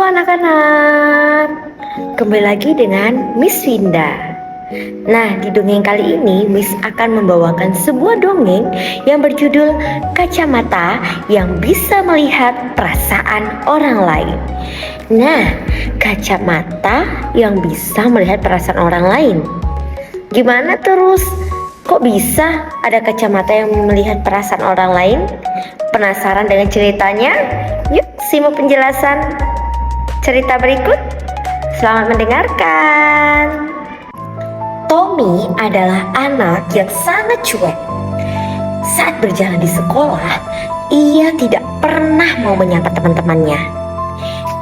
anak-anak, kembali lagi dengan Miss Winda. Nah, di dongeng kali ini Miss akan membawakan sebuah dongeng yang berjudul Kacamata yang Bisa Melihat Perasaan Orang Lain. Nah, kacamata yang bisa melihat perasaan orang lain. Gimana terus? Kok bisa ada kacamata yang melihat perasaan orang lain? Penasaran dengan ceritanya? Yuk simak penjelasan cerita berikut. Selamat mendengarkan. Tommy adalah anak yang sangat cuek. Saat berjalan di sekolah, ia tidak pernah mau menyapa teman-temannya.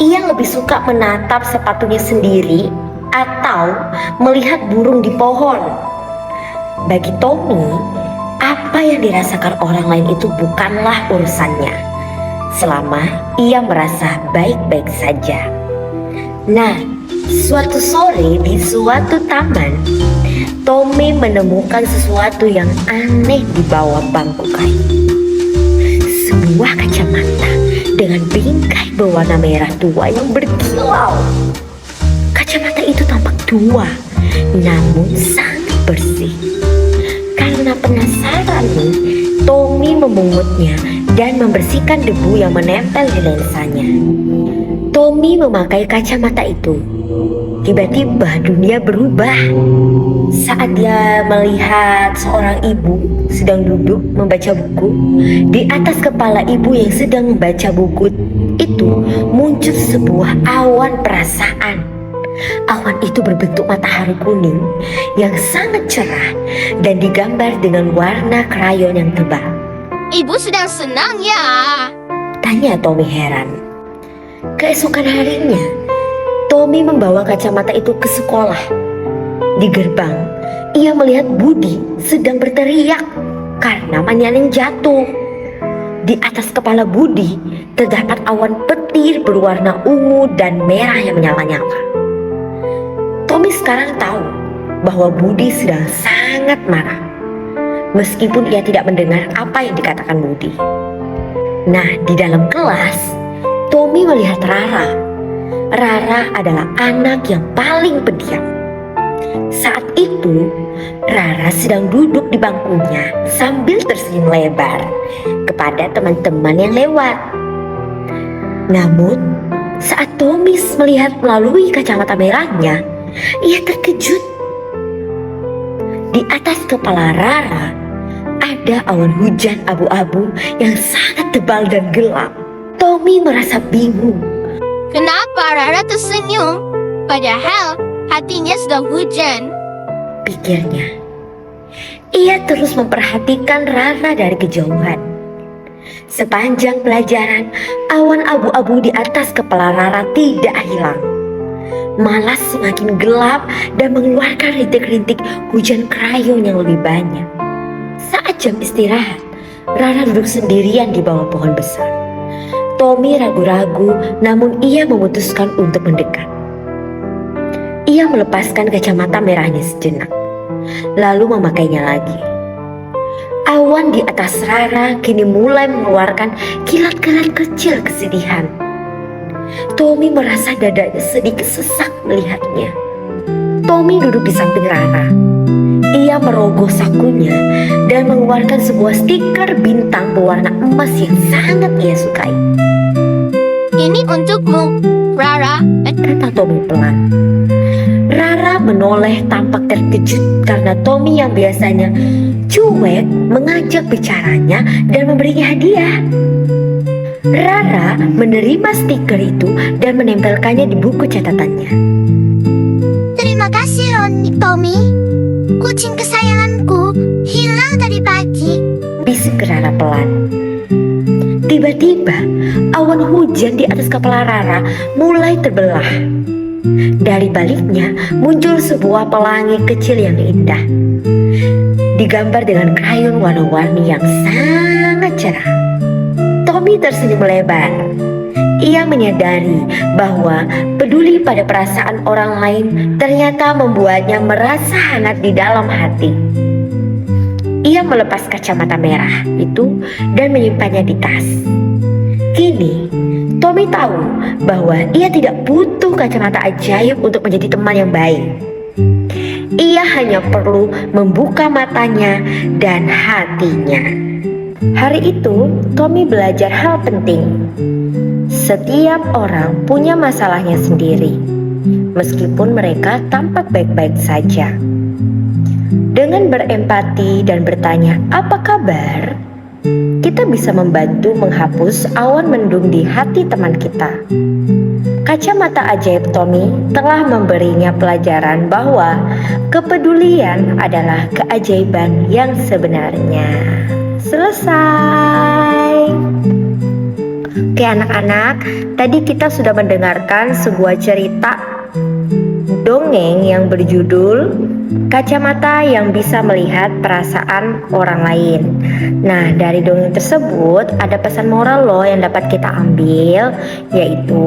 Ia lebih suka menatap sepatunya sendiri atau melihat burung di pohon. Bagi Tommy, apa yang dirasakan orang lain itu bukanlah urusannya, selama ia merasa baik-baik saja. Nah, suatu sore di suatu taman, Tommy menemukan sesuatu yang aneh di bawah bangku kayu. Sebuah kacamata dengan bingkai berwarna merah tua yang berkilau. Kacamata itu tampak tua, namun sangat bersih. Karena penasaran nih, Tommy memungutnya dan membersihkan debu yang menempel di lensanya. Tommy memakai kacamata itu. Tiba-tiba dunia berubah. Saat dia melihat seorang ibu sedang duduk membaca buku, di atas kepala ibu yang sedang membaca buku itu muncul sebuah awan perasaan. Awan itu berbentuk matahari kuning yang sangat cerah dan digambar dengan warna krayon yang tebal. Ibu sedang senang ya? Tanya Tommy heran. Keesokan harinya, Tommy membawa kacamata itu ke sekolah. Di gerbang, ia melihat Budi sedang berteriak karena mainan yang jatuh. Di atas kepala Budi terdapat awan petir berwarna ungu dan merah yang menyala-nyala. Tommy sekarang tahu bahwa Budi sedang sangat marah, meskipun ia tidak mendengar apa yang dikatakan Budi. Nah, di dalam kelas, Tommy melihat Rara. Rara adalah anak yang paling pendiam. Saat itu, Rara sedang duduk di bangkunya sambil tersenyum lebar kepada teman-teman yang lewat. Namun, saat Tommy melihat melalui kacamata merahnya, ia terkejut. Di atas kepala Rara ada awan hujan abu-abu yang sangat tebal dan gelap. Tommy merasa bingung. Kenapa Rara tersenyum? Padahal hatinya sedang hujan. Pikirnya. Ia terus memperhatikan Rara dari kejauhan. Sepanjang pelajaran, awan abu-abu di atas kepala Rara tidak hilang, malah semakin gelap dan mengeluarkan rintik-rintik hujan krayon yang lebih banyak. Saat jam istirahat, Rara duduk sendirian di bawah pohon besar. Tommy ragu-ragu, namun ia memutuskan untuk mendekat. Ia melepaskan kacamata merahnya sejenak, lalu memakainya lagi. Awan di atas Rara kini mulai mengeluarkan kilat-kilat kecil kesedihan. Tommy merasa dadanya sedikit sesak melihatnya. Tommy duduk di samping Rara. Ia merogoh sakunya dan mengeluarkan sebuah stiker bintang berwarna emas yang sangat ia sukai. Ini untukmu, Rara. Kata Tommy pelan. Rara menoleh tampak terkejut karena Tommy yang biasanya cuek mengajak bicaranya dan memberinya hadiah. Rara menerima stiker itu dan menempelkannya di buku catatannya. Terima kasih, Tommy. Kucing kesayanganku hilang tadi pagi. Bisik Rara pelan. Tiba-tiba awan hujan di atas kepala Rara mulai terbelah. Dari baliknya muncul sebuah pelangi kecil yang indah, digambar dengan krayon warna-warni yang sangat cerah. Tommy tersenyum lebar. Ia menyadari bahwa peduli pada perasaan orang lain ternyata membuatnya merasa hangat di dalam hati. Ia melepas kacamata merah itu dan menyimpannya di tas. Kini, Tommy Tommy tahu bahwa ia tidak butuh kacamata ajaib untuk menjadi teman yang baik. Ia hanya perlu membuka matanya dan hatinya. Hari itu, Tommy belajar hal penting. Setiap orang punya masalahnya sendiri, meskipun mereka tampak baik-baik saja. Dengan berempati dan bertanya, "Apa kabar?" kita bisa membantu menghapus awan mendung di hati teman kita. Kacamata ajaib Tommy telah memberinya pelajaran bahwa kepedulian adalah keajaiban yang sebenarnya. Selesai. Oke anak-anak, tadi kita sudah mendengarkan sebuah cerita dongeng yang berjudul Kacamata yang Bisa Melihat Perasaan Orang Lain. Nah, dari dongeng tersebut ada pesan moral loh yang dapat kita ambil, yaitu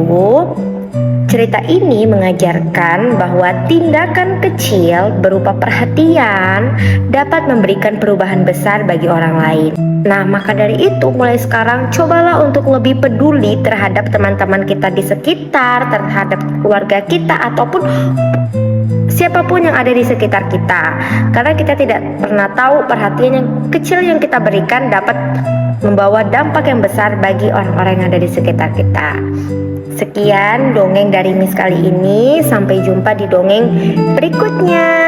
cerita ini mengajarkan bahwa tindakan kecil berupa perhatian dapat memberikan perubahan besar bagi orang lain. Nah, maka dari itu mulai sekarang cobalah untuk lebih peduli terhadap teman-teman kita di sekitar, terhadap keluarga kita ataupun siapapun yang ada di sekitar kita. Karena kita tidak pernah tahu perhatian yang kecil yang kita berikan dapat membawa dampak yang besar bagi orang-orang yang ada di sekitar kita. Sekian dongeng dari Miss kali ini. Sampai jumpa di dongeng berikutnya.